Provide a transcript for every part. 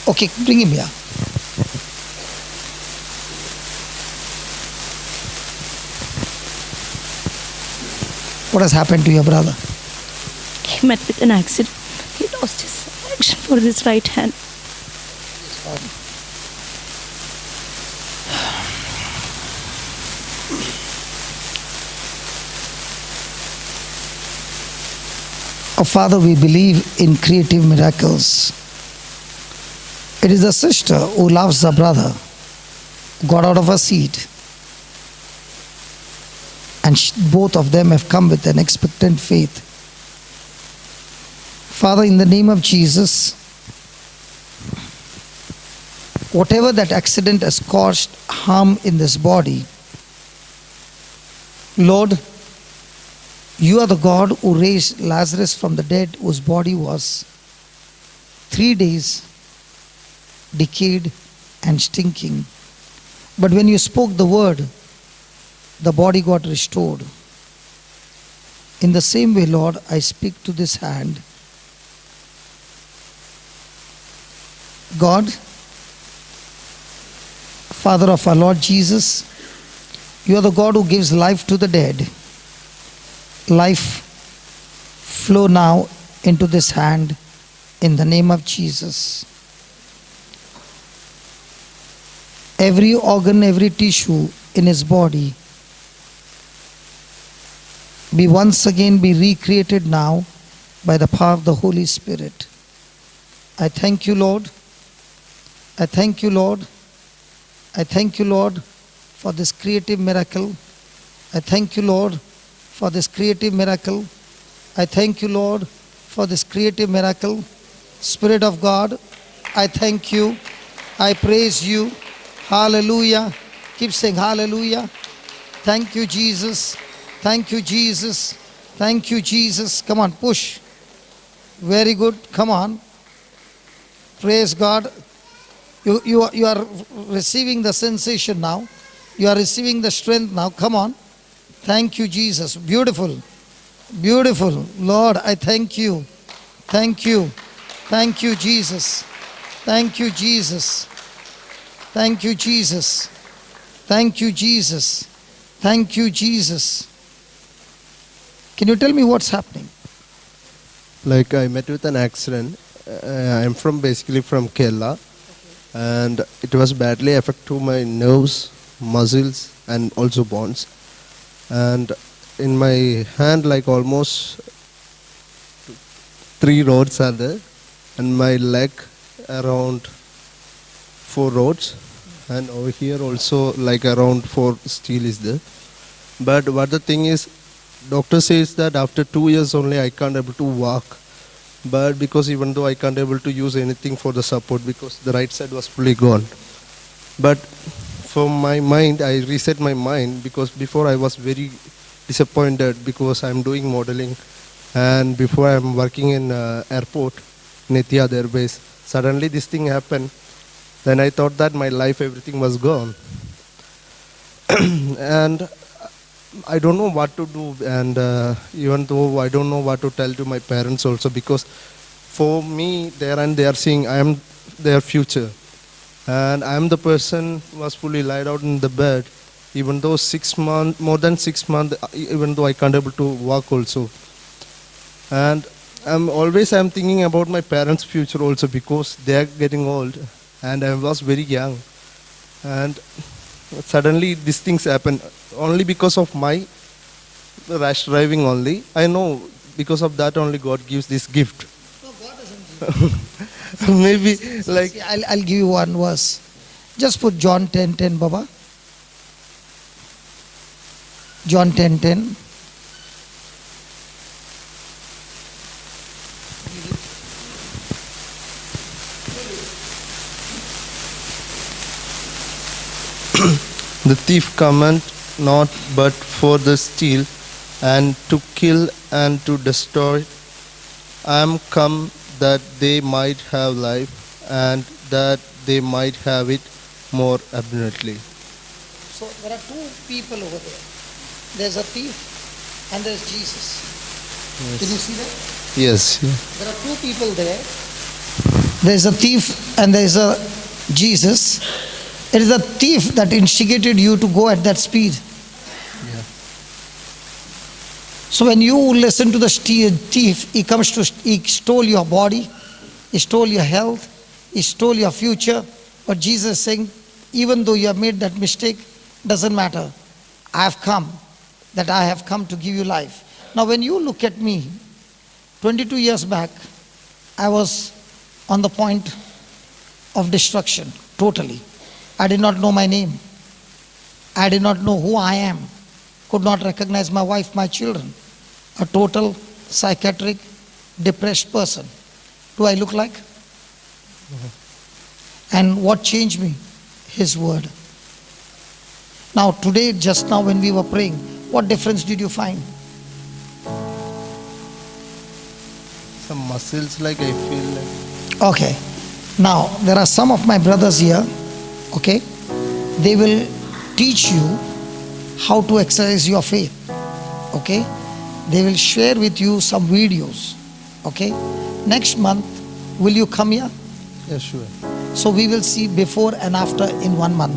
Okay, bring him here. What has happened to your brother? He met with an accident. He lost his action for his right hand. Oh, Father, we believe in creative miracles. It is the sister who loves the brother, got out of her seat, and both of them have come with an expectant faith. Father, in the name of Jesus, whatever that accident has caused harm in this body, Lord, you are the God who raised Lazarus from the dead, whose body was 3 days decayed and stinking. But when you spoke the word, the body got restored. In the same way, Lord, I speak to this hand. God, Father of our Lord Jesus, you are the God who gives life to the dead. Life flow now into this hand in the name of Jesus. Every organ, every tissue in his body once again be recreated now by the power of the Holy Spirit. I thank you, Lord. I thank you, Lord. I thank you, Lord, for this creative miracle. I thank you, Lord, for this creative miracle. I thank you, Lord, for this creative miracle. Spirit of God, I thank you. I praise you. Hallelujah. Keep saying hallelujah. Thank you, Jesus. Thank you, Jesus. Thank you, Jesus. Come on, push. Very good. Come on. Praise God. You are receiving the sensation now. You are receiving the strength now. Come on. Thank you, Jesus. Beautiful. Beautiful. Lord, I thank you. Thank you. Thank you, Jesus. Thank you, Jesus. Thank you, Jesus. Thank you, Jesus. Thank you, Jesus. Can you tell me what's happening? Like I met with an accident. I'm basically from Kerala, and it was badly affect to my nerves, muscles, and also bones. And in my hand, like almost 3 rods are there, and my leg around 4 rods, and over here also like around 4 steel is there. But what the thing is, doctor says that after 2 years only I can't able to walk. But because even though I can't able to use anything for the support because the right side was fully gone. But for my mind, I reset my mind because before I was very disappointed because I'm doing modeling and before I'm working in airport, in Etihad Airbase. Suddenly this thing happened. Then I thought that my life, everything was gone. And I don't know what to do, and even though I don't know what to tell to my parents also, because for me, they are seeing I am their future, and I am the person who was fully laid out in the bed, even though 6 months, more than 6 months, even though I can't able to walk also, and I'm thinking about my parents' future also because they are getting old, and I was very young, and suddenly these things happen only because of my rash driving only. I know because of that only God gives this gift. No, God doesn't give. Maybe like See, I'll give you one verse. Just put John 10:10, Baba. John 10:10. the thief cometh not but for the steal and to kill and to destroy. I am come that they might have life and that they might have it more abundantly. So there are 2 people over there. There's a thief and there's Jesus. Can you see that? Yes. There are 2 people there. There is a thief and there is a Jesus. It is the thief that instigated you to go at that speed. Yeah. So when you listen to the thief, he stole your body, he stole your health, he stole your future. But Jesus is saying, even though you have made that mistake, doesn't matter. I have come to give you life. Now when you look at me, 22 years back, I was on the point of destruction, totally. I did not know my name. I did not know who I am. Could not recognize my wife, my children. A total psychiatric, depressed person. Do I look like? And what changed me? His word. Now today, just now when we were praying, what difference did you find? Some muscles, like I feel like. Okay. Now, there are some of my brothers here, okay? They will teach you how to exercise your faith, okay? They will share with you some videos, okay? Next month, will you come here? Yeah, sure. So we will see before and after in 1 month.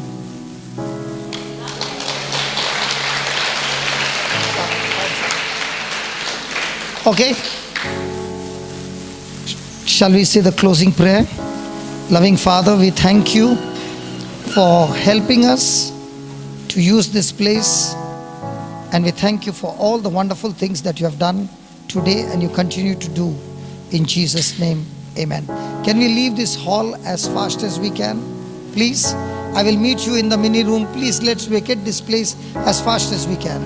Okay? Shall we say the closing prayer? Loving Father, we thank you for helping us to use this place, and we thank you for all the wonderful things that you have done today and you continue to do. In Jesus' name, amen. Can we leave this hall as fast as we can? Please, I will meet you in the mini room. Please, let's vacate this place as fast as we can.